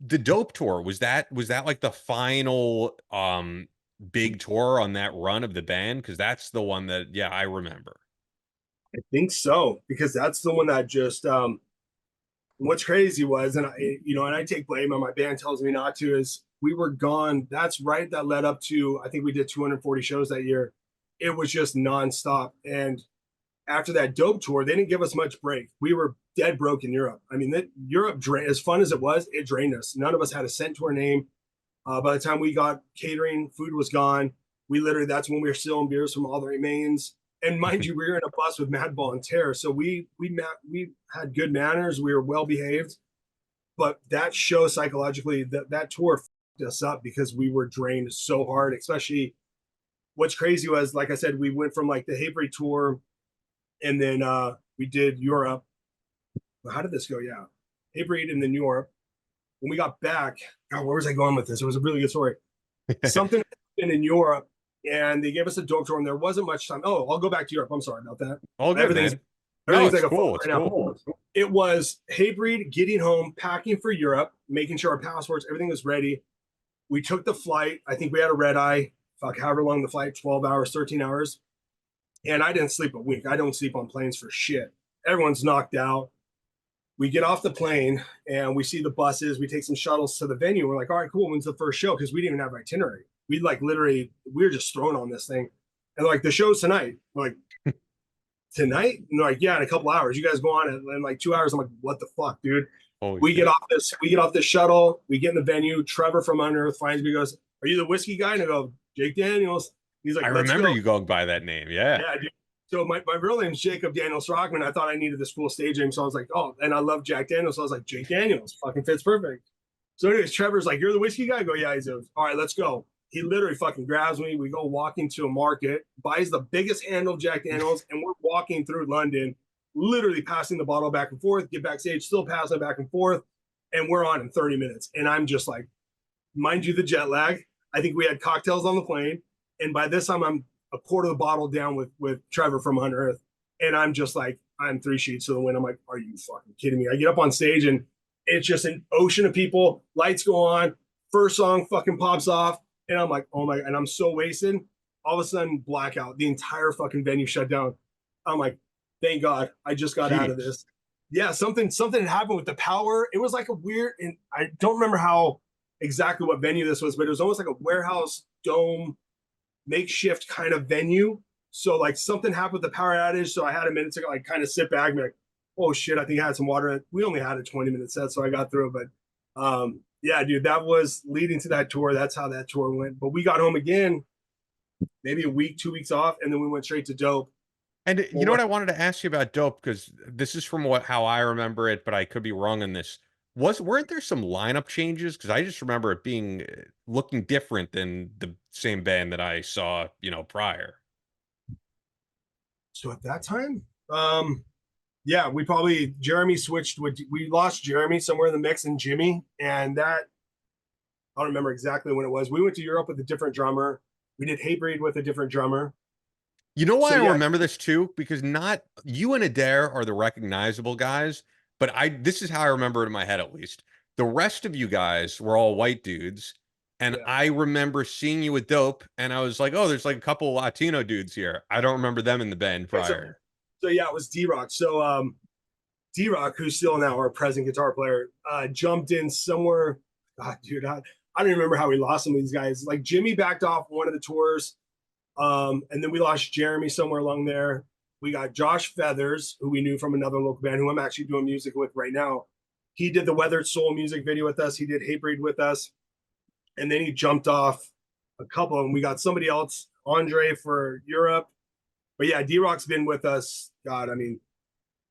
the Dope tour, was that like the final big tour on that run of the band? Because that's the one that, yeah, I remember. I think so because that's the one that just what's crazy was, and and I take blame and my band tells me not to, is we were gone. That's right. That led up to, I think we did 240 shows that year. It was just nonstop. And after that Dope tour, they didn't give us much break. We were dead broke in Europe. I mean, Europe, as fun as it was, it drained us. None of us had a cent to our name. By the time we got catering, food was gone. We literally, that's when we were stealing beers from all the remains. And mind you, we were in a bus with Madball and Terror, so we had good manners. We were well behaved, but that show psychologically, that tour fucked us up because we were drained so hard. Especially, what's crazy was, like I said, we went from like the Hatebreed tour, and then we did Europe. How did this go? Yeah, Hatebreed and then Europe. When we got back, God, where was I going with this? It was a really good story. Something happened in Europe, and they gave us a dog tour, and there wasn't much time. Oh, I'll go back to Europe. I'm sorry about that. All good, Everything's man. No, everything's it's like a cool. fog It's right cool. now. It was Hatebreed getting home, packing for Europe, making sure our passports, everything was ready. We took the flight. I think we had a red eye. Fuck, however long the flight, 12 hours, 13 hours. And I didn't sleep a week. I don't sleep on planes for shit. Everyone's knocked out. We get off the plane and we see the buses. We take some shuttles to the venue. We're like, all right, cool. When's the first show? Because we didn't even have an itinerary. We like literally, we were just thrown on this thing. And like, the show's tonight. We're like, tonight? And they're like, yeah, in a couple hours. You guys go on in like 2 hours. I'm like, what the fuck, dude? Holy We get shit. off this, we get off this shuttle. We get in the venue. Trevor from Unearth finds me, goes, are you the whiskey guy? And I go, Jake Daniels. He's like, I let's remember go. you going by that name. Yeah. Yeah, dude. So my real name's Jacob Daniel Sirokman. I thought I needed this cool stage name. So I was like, oh, and I love Jack Daniels. So I was like, Jake Daniels fucking fits perfect. So anyways, Trevor's like, you're the whiskey guy? I go, yeah. He's like, all right, let's go. He literally fucking grabs me. We go walking to a market, buys the biggest handle of Jack Daniels, and we're walking through London, literally passing the bottle back and forth, get backstage, still passing it back and forth. And we're on in 30 minutes. And I'm just like, mind you, the jet lag. I think we had cocktails on the plane. And by this time, I'm a quarter of the bottle down with Trevor from Unearth. And I'm just like, I'm three sheets to the wind. I'm like, are you fucking kidding me? I get up on stage and it's just an ocean of people. Lights go on. First song fucking pops off. And I'm like, oh my, and I'm so wasted. All of a sudden, blackout. The entire fucking venue shut down. I'm like, thank God, I just got out of Jeez. this. Yeah, something had happened with the power. It was like a weird, and I don't remember how exactly what venue this was, but it was almost like a warehouse dome makeshift kind of venue. So like something happened with the power outage. So I had a minute to like kind of sit back and be like, oh shit, I think I had some water. We only had a 20-minute set, so I got through it. But yeah, dude, that was leading to that tour. That's how that tour went. But we got home again, maybe a week, 2 weeks off, and then we went straight to Dope. And you Well, know what I wanted to ask you about Dope, because this is from how I remember it, but I could be wrong on this. Weren't there some lineup changes? Because I just remember it being looking different than the same band that I saw, prior. so at that time, yeah, we probably Jeremy switched. We lost Jeremy somewhere in the mix and Jimmy, and that I don't remember exactly when it was. We went to Europe with a different drummer. We did Hatebreed with a different drummer. You know why So I yeah, remember this too? Because not you and Adair are the recognizable guys, but this is how I remember it in my head at least. The rest of you guys were all white dudes, and yeah. I remember seeing you with Dope, and I was like, oh, there's like a couple Latino dudes here. I don't remember them in the band Okay, so prior. so yeah, it was D Rock. So D Rock, who's still now our present guitar player, jumped in somewhere. God, dude, I don't remember how we lost some of these guys. Like Jimmy backed off one of the tours. And then we lost Jeremy somewhere along there. We got Josh Feathers, who we knew from another local band, who I'm actually doing music with right now. He did the Weathered Soul music video with us. He did Hatebreed with us. And then he jumped off a couple, and we got somebody else, Andre for Europe. But yeah, D Rock's been with us, God, I mean,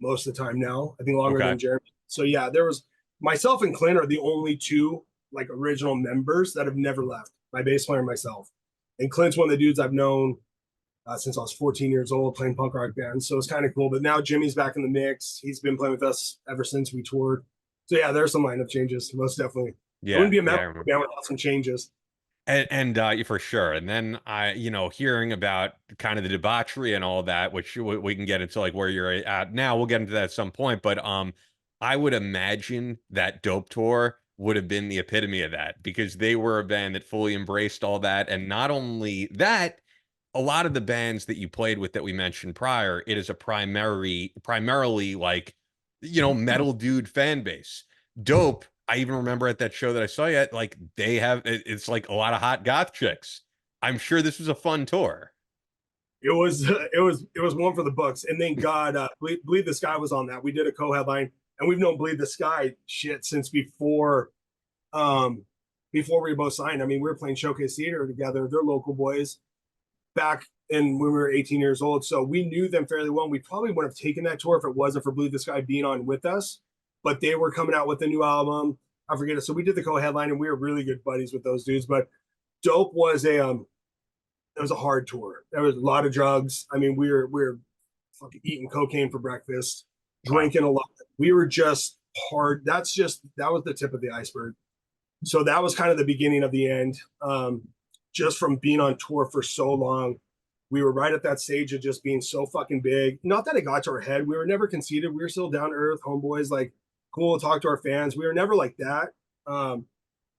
most of the time now. I think longer Okay. than Jeremy. So yeah, there was myself and Clint are the only two like original members that have never left. My bass player and myself. And Clint's one of the dudes I've known since I was 14 years old playing punk rock bands. So it's kind of cool. But now Jimmy's back in the mix. He's been playing with us ever since we toured. So yeah, there's some lineup changes, most definitely. It Yeah, wouldn't be a yeah, I metal remember. band without some changes. And for sure. And then hearing about kind of the debauchery and all that, which we can get into like where you're at now. We'll get into that at some point. But I would imagine that Dope tour would have been the epitome of that, because they were a band that fully embraced all that. And not only that, a lot of the bands that you played with that we mentioned prior, it is a primarily like, metal dude fan base. Dope. I even remember at that show that I saw you at, like it's like a lot of hot goth chicks. I'm sure this was a fun tour. It was one for the books, and thank God, Bleed the Sky was on that. We did a co-headline, and we've known Bleed the Sky shit since um, before we both signed. I mean, we were playing Showcase Theater together. They're local boys back in when we were 18 years old, so we knew them fairly well. We probably wouldn't have taken that tour if it wasn't for Bleed the Sky being on with us. But they were coming out with a new album. I forget it. So we did the co-headline, and we were really good buddies with those dudes. But Dope was it was a hard tour. There was a lot of drugs. I mean, we were fucking eating cocaine for breakfast, Wow. drinking a lot. We were just hard. That was the tip of the iceberg. So that was kind of the beginning of the end. Just from being on tour for so long, we were right at that stage of just being so fucking big. Not that it got to our head. We were never conceited. We were still down to earth, homeboys, like cool, talk to our fans. We were never like that.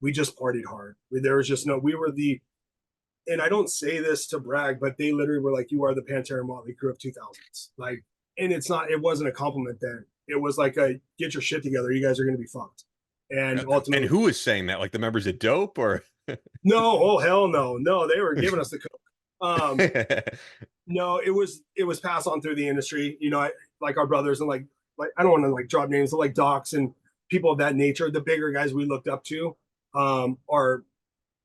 We just partied hard. There was just no. We were the and I don't say this to brag, but they literally were like, "You are the Pantera Motley Crue of 2000s." Like, and it's not. It wasn't a compliment then. It was like a get your shit together. You guys are going to be fucked. And And ultimately, who is saying that? Like the members of Dope, or? no, oh hell no, no, they were giving us the coke. No, it was passed on through the industry. Like our brothers and like I don't want to like drop names, but like docs and people of that nature. The bigger guys we looked up to, are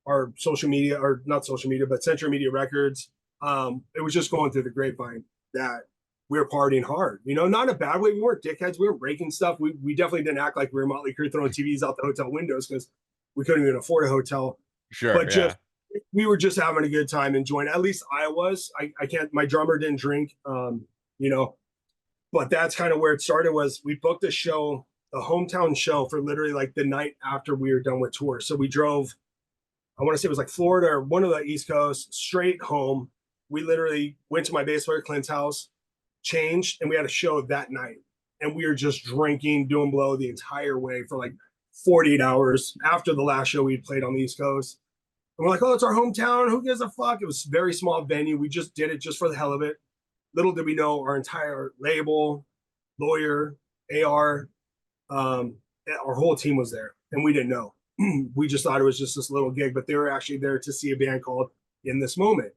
our social media, or not social media, but Century Media Records. It was just going through the grapevine that we were partying hard. Not in a bad way. We weren't dickheads. We were breaking stuff. We definitely didn't act like we were Motley Crue throwing TVs out the hotel windows because we couldn't even afford a hotel. Sure, But yeah. just we were just having a good time, enjoying. At least I was. I can't. My drummer didn't drink. You know, but that's kind of where it started. Was we booked a show, a hometown show, for literally like the night after we were done with tour. So we drove, I want to say it was like Florida or one of the East Coast, straight home. We literally went to my bass player Clint's house, changed, and we had a show that night. And we were just drinking, doing blow the entire way for like 48 hours after the last show we had played on the East Coast. And we're like, oh, it's our hometown. Who gives a fuck? It was a very small venue. We just did it just for the hell of it. Little did we know our entire label, lawyer, AR, um, our whole team was there, and we didn't know. We just thought it was just this little gig, but they were actually there to see a band called In This Moment.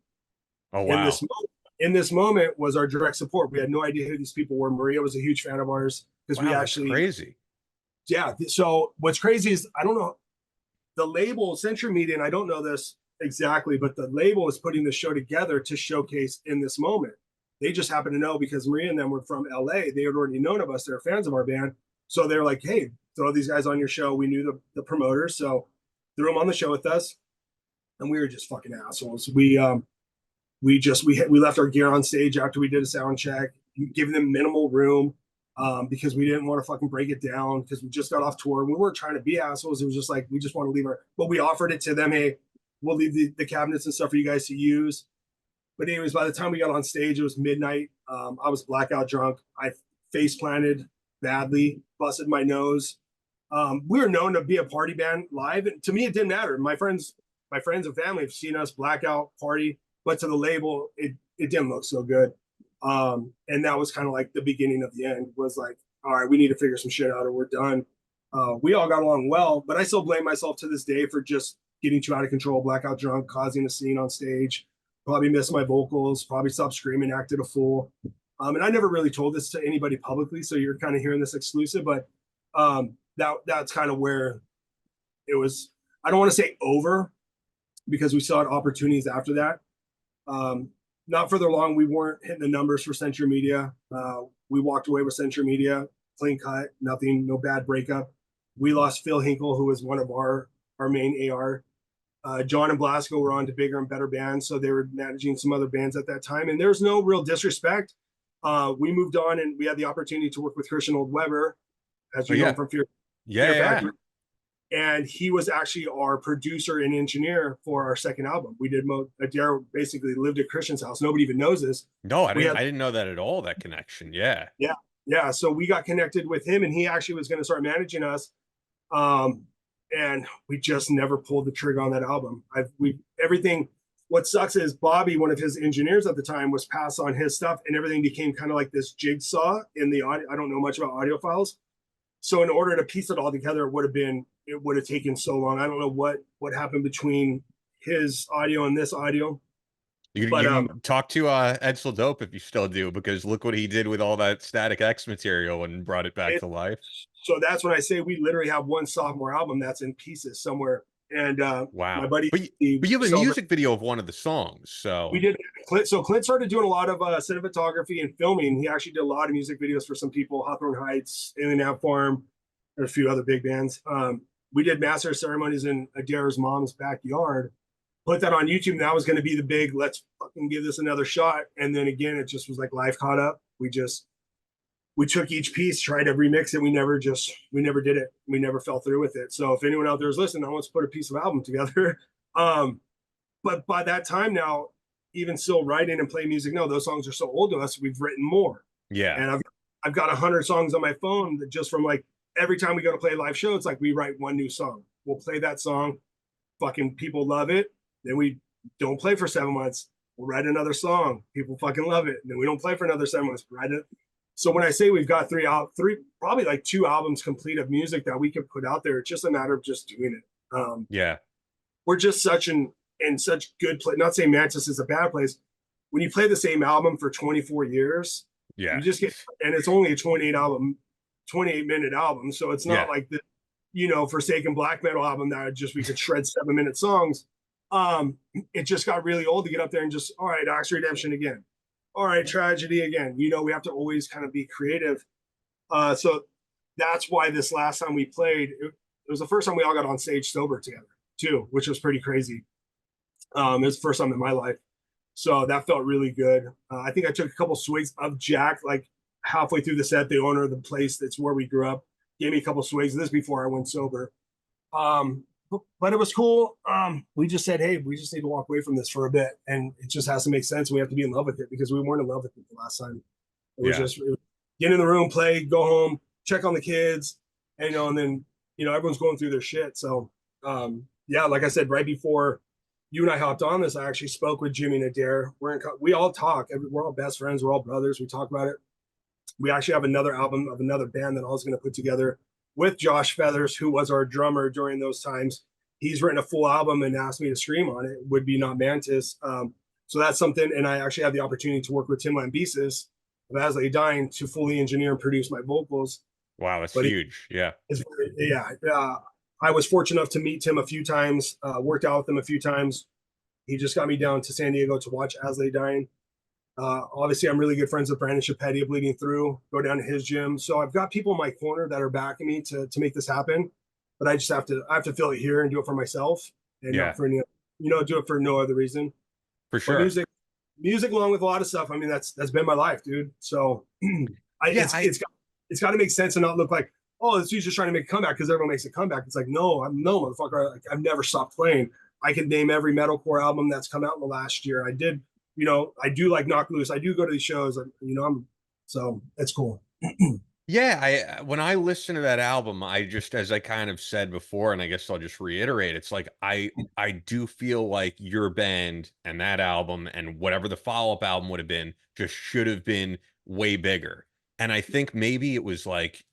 Oh, In this wow. moment, in this moment was our direct support. We had no idea who these people were. Maria was a huge fan of ours because we Wow, that's actually, crazy. yeah. So what's crazy is I don't know the label Century Media, and I don't know this exactly, but the label is putting the show together to showcase In This Moment. They just happen to know because Maria and them were from LA. They had already known of us. They're fans of our band. So they're like, hey, throw these guys on your show. We knew the promoters. So threw them on the show with us. And we were just fucking assholes. We left our gear on stage after we did a sound check, giving them minimal room, because we didn't want to fucking break it down because we just got off tour. We weren't trying to be assholes. It was just like we just want to leave but we offered it to them. Hey, we'll leave the cabinets and stuff for you guys to use. But anyways, by the time we got on stage, it was midnight. I was blackout drunk. I face planted badly, busted my nose. We were known to be a party band live, and to me, it didn't matter. My friends and family have seen us blackout party, but to the label, it didn't look so good. And that was kind of like the beginning of the end. Was like, all right, we need to figure some shit out, or we're done. We all got along well, but I still blame myself to this day for just getting too out of control, blackout drunk, causing a scene on stage. Probably missed my vocals, probably stopped screaming, acted a fool. And I never really told this to anybody publicly, so you're kind of hearing this exclusive, but that's kind of where it was. I don't want to say over because we still had opportunities after that. Um, Not further along, we weren't hitting the numbers for Century Media. We walked away with Century Media, clean cut, nothing, no bad breakup. We lost Phil Hinkle, who was one of our main AR. John and Blasco were on to bigger and better bands, so they were managing some other bands at that time. And there's no real disrespect. We moved on, and we had the opportunity to work with Christian Oldweber, as Oh, you know him yeah. from Yeah, Fear yeah. Factory. And he was actually our producer and engineer for our second album. We did Adair basically lived at Christian's house. Nobody even knows this. No, We had I didn't know that at all, that connection. Yeah. Yeah, yeah. So we got connected with him, and he actually was going to start managing us. Um, and we just never pulled the trigger on that album. We everything. What sucks is Bobby, one of his engineers at the time, was passed on his stuff, and everything became kind of like this jigsaw in the audio. I don't know much about audio files, so in order to piece it all together, it would have taken so long. I don't know what happened between his audio and this audio, but You can talk to Edsel Dope if you still do, because look what he did with all that Static X material and brought it back it, to life. so that's when I say we literally have one sophomore album that's in pieces somewhere. And my Wow. buddy Steve But you have a celebrated. music video of one of the songs, We so did Clint. So Clint started doing a lot of cinematography and filming. He actually did a lot of music videos for some people, Hawthorne Heights, Alien Ant Farm, and a few other big bands. We did master ceremonies in Adair's mom's backyard. Put that on YouTube. And that was going to be the big, let's fucking give this another shot. And then again, it just was like life caught up. We took each piece, tried to remix it. We never did it. We never fell through with it. So if anyone out there is listening, I want to put a piece of album together. But by that time now, even still writing and playing music, no, those songs are so old to us. We've written more, yeah. and I've got 100 songs on my phone that just from like every time we go to play a live show, it's like we write one new song. We'll play that song, fucking people love it. Then we don't play for 7 months. We'll write another song. People fucking love it. And then we don't play for another 7 months. Write it. So when I say we've got three, probably like 2 albums complete of music that we could put out there, it's just a matter of just doing it. Yeah. We're just in such good place. Not saying Manntis is a bad place. When you play the same album for 24 years, Yeah. you just get, and it's only a 28-minute album. So it's not Yeah. like the, Forsaken black metal album that we could shred 7-minute songs. It just got really old to get up there and just, all right, Axe Redemption again. All right, Tragedy again. We have to always kind of be creative. So that's why this last time we played, it was the first time we all got on stage sober together too, which was pretty crazy. It was the first time in my life. So that felt really good. I think I took a couple swigs of Jack, like halfway through the set. The owner of the place that's where we grew up gave me a couple swigs of this before I went sober. But it was cool. We just said, hey, we just need to walk away from this for a bit. And it just has to make sense. We have to be in love with it because we weren't in love with it the last time. It was get in the room, play, go home, check on the kids, and then, everyone's going through their shit. So, like I said, right before you and I hopped on this, I actually spoke with Jimmy and Adair. We all talk. We're all best friends. We're all brothers. We talk about it. We actually have another album of another band that I was going to put together with Josh Feathers, who was our drummer during those times. He's written a full album and asked me to stream on it. Would be Not Manntis. So that's something. And I actually had the opportunity to work with Tim Lambesis of As They Dying to fully engineer and produce my vocals. Wow, that's huge. Yeah. I was fortunate enough to meet Tim a few times, worked out with him a few times. He just got me down to San Diego to watch As They Dying. Obviously, I'm really good friends with Brandon Chapetti of Bleeding Through, go down to his gym. So I've got people in my corner that are backing me to make this happen. But I just have to feel it here and do it for myself and not for any, do it for no other reason. For sure. But music along with a lot of stuff. I mean, that's been my life, dude. So it's got to make sense and not look like, oh, this dude's just trying to make a comeback because everyone makes a comeback. It's like, no, motherfucker. I've never stopped playing. I can name every metalcore album that's come out in the last year. I did, I do like Knock Loose. I do go to these shows. So it's cool. Yeah, when I listen to that album, I just, as I kind of said before, and I guess I'll just reiterate, it's like I do feel like your band and that album and whatever the follow-up album would have been just should have been way bigger. And I think maybe it was like,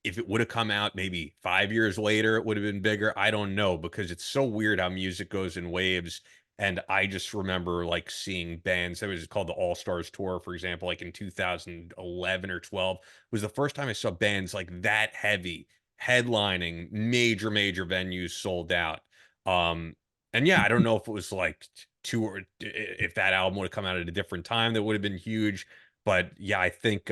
if it would have come out maybe 5 years later, it would have been bigger. I don't know, because it's so weird how music goes in waves. And I just remember like seeing bands that was called the All Stars Tour, for example, like in 2011 or 12 was the first time I saw bands like that heavy headlining major venues sold out. And yeah, I don't know if it was like if that album would have come out at a different time, that would have been huge. But yeah, I think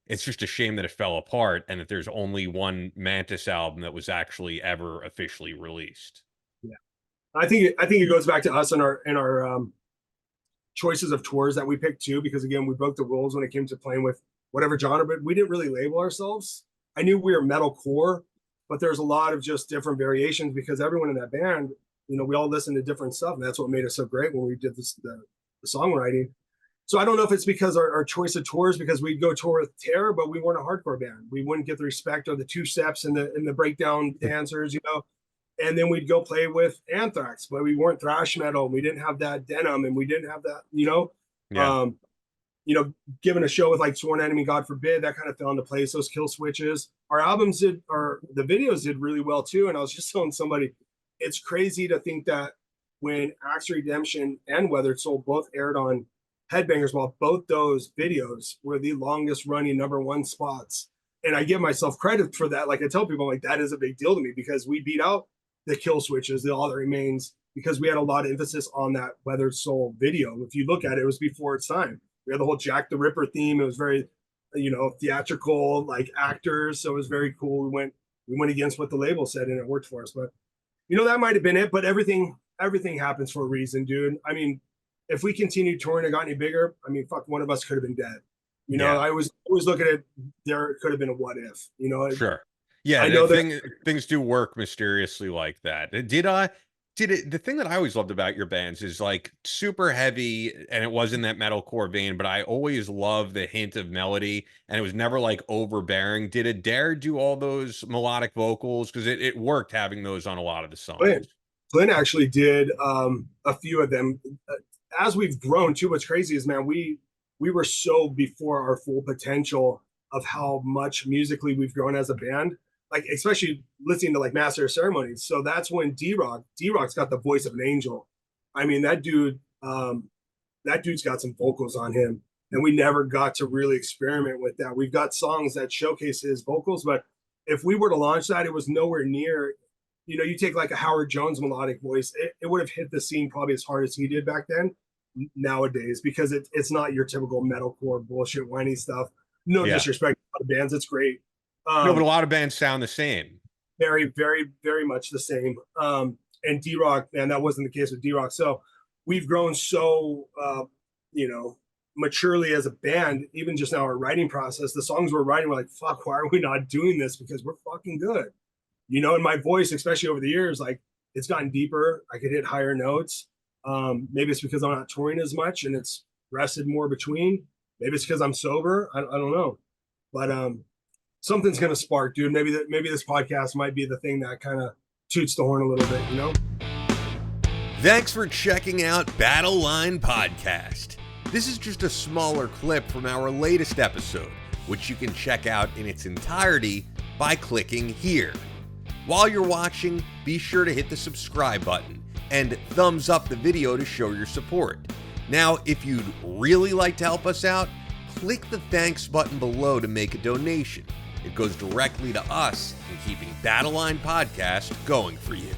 it's just a shame that it fell apart and that there's only one Manntis album that was actually ever officially released. I think it goes back to us and our choices of tours that we picked too, because again, we broke the rules when it came to playing with whatever genre, but we didn't really label ourselves. I knew we were metalcore, but there's a lot of just different variations because everyone in that band, we all listened to different stuff, and that's what made us so great when we did the songwriting. So I don't know if it's because our choice of tours, because we'd go tour with Terror, but we weren't a hardcore band. We wouldn't get the respect or the two steps and the breakdown dancers, And then we'd go play with Anthrax, but we weren't thrash metal. We didn't have that denim, and we didn't have that, Yeah. given a show with like Sworn Enemy, God forbid, that kind of fell into place. Those kill switches. Our albums did, or the videos did really well too. And I was just telling somebody, it's crazy to think that when Axe Redemption and Weathered Soul both aired on Headbangers Ball, both those videos were the longest running #1 spots. And I give myself credit for that. Like I tell people, like, that is a big deal to me because we beat out the kill switches, the All That Remains, because we had a lot of emphasis on that Weathered Soul video. If you look at it, it was before its time. We had the whole Jack the Ripper theme. It was very, theatrical, like actors. So it was very cool. We went against what the label said, and it worked for us. But that might have been it. But everything happens for a reason, dude. I mean, if we continued touring and got any bigger, I mean, fuck, one of us could have been dead. Yeah. I was always looking at there could have been a what if. Sure. Yeah, I know things do work mysteriously like that. The thing that I always loved about your bands is like super heavy, and it was in that metalcore vein, but I always loved the hint of melody, and it was never like overbearing. Did Adair do all those melodic vocals? Because it worked having those on a lot of the songs. Clint actually did a few of them. As we've grown too, what's crazy is, man, we were so before our full potential of how much musically we've grown as a band, like especially listening to like Master of Ceremonies. So that's when D-Rock's got the voice of an angel. I mean, that dude's got some vocals on him, and we never got to really experiment with that. We've got songs that showcase his vocals, but if we were to launch that, it was nowhere near. You take like a Howard Jones melodic voice, it would have hit the scene probably as hard as he did back then. Nowadays, because it's not your typical metalcore bullshit whiny stuff. No disrespect to the bands, it's great. No, but a lot of bands sound the same. Very, very, very much the same. And D-Rock, man, that wasn't the case with D-Rock. So we've grown so maturely as a band. Even just now, our writing process, the songs we're writing, we're like, fuck, why are we not doing this? Because we're fucking good. And my voice, especially over the years, like, it's gotten deeper. I could hit higher notes. Maybe it's because I'm not touring as much and it's rested more between. Maybe it's because I'm sober. I don't know, but something's gonna spark, dude. Maybe this podcast might be the thing that kind of toots the horn a little bit, Thanks for checking out Battle Line Podcast. This is just a smaller clip from our latest episode, which you can check out in its entirety by clicking here. While you're watching, be sure to hit the subscribe button and thumbs up the video to show your support. Now, if you'd really like to help us out, click the thanks button below to make a donation. It goes directly to us in keeping Battle Line Podcast going for you.